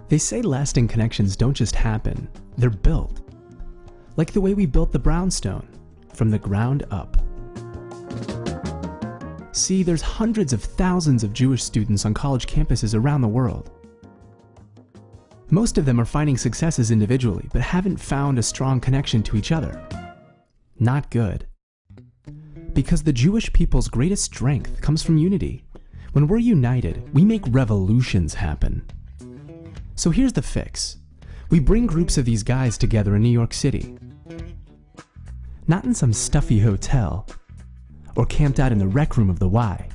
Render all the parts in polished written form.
They say lasting connections don't just happen, they're built. Like the way we built the Brownstone, from the ground up. See, there's hundreds of thousands of Jewish students on college campuses around the world. Most of them are finding successes individually, but haven't found a strong connection to each other. Not good. Because the Jewish people's greatest strength comes from unity. When we're united, we make revolutions happen. So here's the fix. We bring groups of these guys together in New York City. Not in some stuffy hotel, or camped out in the rec room of the Y,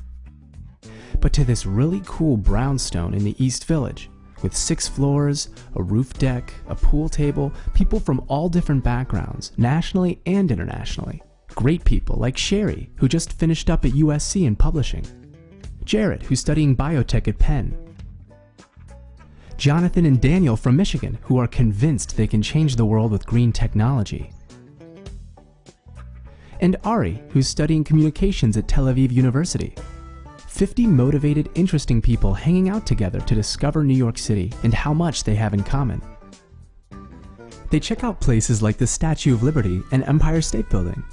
but to this really cool brownstone in the East Village, with 6 floors, a roof deck, a pool table, people from all different backgrounds, nationally and internationally. Great people like Sherry, who just finished up at USC in publishing. Jared, who's studying biotech at Penn. Jonathan and Daniel from Michigan, who are convinced they can change the world with green technology. And Ari, who's studying communications at Tel Aviv University. 50 motivated, interesting people hanging out together to discover New York City and how much they have in common. They check out places like the Statue of Liberty and Empire State Building,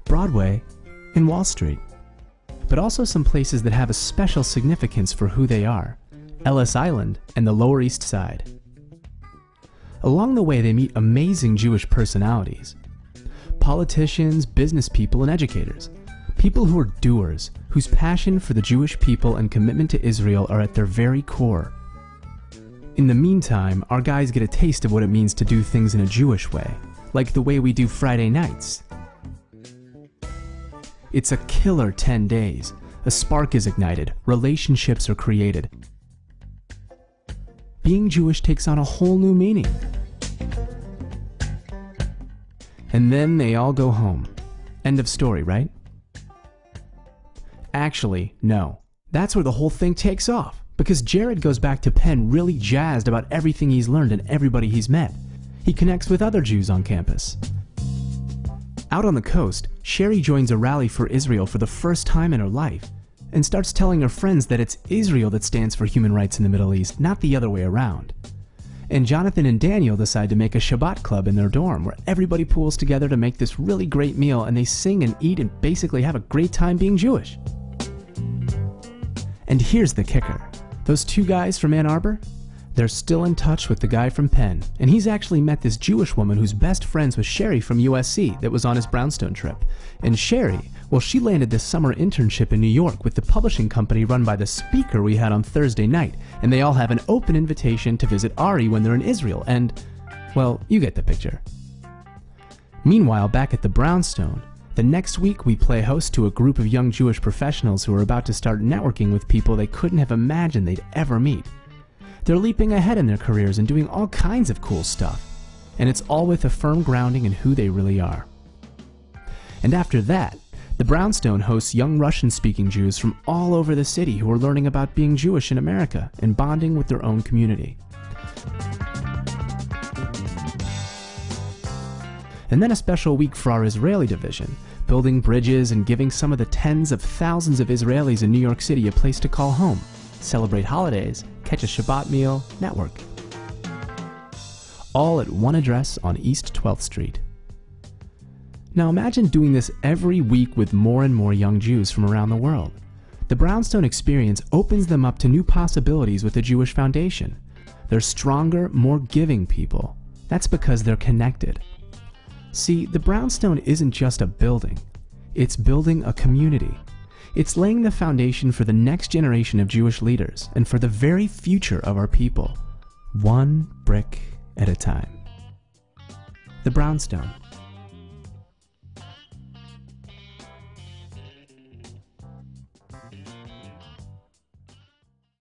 Broadway, and Wall Street. But also some places that have a special significance for who they are. Ellis Island and the Lower East Side. Along the way, they meet amazing Jewish personalities. Politicians, business people, and educators. People who are doers, whose passion for the Jewish people and commitment to Israel are at their very core. In the meantime, our guys get a taste of what it means to do things in a Jewish way, like the way we do Friday nights. It's a killer 10 days. A spark is ignited, relationships are created. Being Jewish takes on a whole new meaning. And then they all go home. End of story, right? Actually, no. That's where the whole thing takes off, because Jared goes back to Penn really jazzed about everything he's learned and everybody he's met. He connects with other Jews on campus. Out on the coast, Sherry joins a rally for Israel for the first time in her life, and starts telling her friends that it's Israel that stands for human rights in the Middle East, not the other way around. And Jonathan and Daniel decide to make a Shabbat club in their dorm where everybody pools together to make this really great meal, and they sing and eat and basically have a great time being Jewish. And here's the kicker. Those 2 guys from Ann Arbor? They're still in touch with the guy from Penn, and he's actually met this Jewish woman who's best friends with Sherry from USC that was on his Brownstone trip. And Sherry, well, she landed this summer internship in New York with the publishing company run by the speaker we had on Thursday night, and they all have an open invitation to visit Ari when they're in Israel, and, well, you get the picture. Meanwhile, back at the Brownstone, the next week we play host to a group of young Jewish professionals who are about to start networking with people they couldn't have imagined they'd ever meet. They're leaping ahead in their careers and doing all kinds of cool stuff. And it's all with a firm grounding in who they really are. And after that, the Brownstone hosts young Russian-speaking Jews from all over the city who are learning about being Jewish in America and bonding with their own community. And then a special week for our Israeli division, building bridges and giving some of the tens of thousands of Israelis in New York City a place to call home, celebrate holidays, catch a Shabbat meal, network. All at one address on East 12th Street. Now imagine doing this every week with more and more young Jews from around the world. The Brownstone Experience opens them up to new possibilities with the Jewish Foundation. They're stronger, more giving people. That's because they're connected. See, the Brownstone isn't just a building. It's building a community. It's laying the foundation for the next generation of Jewish leaders and for the very future of our people, one brick at a time. The Brownstone.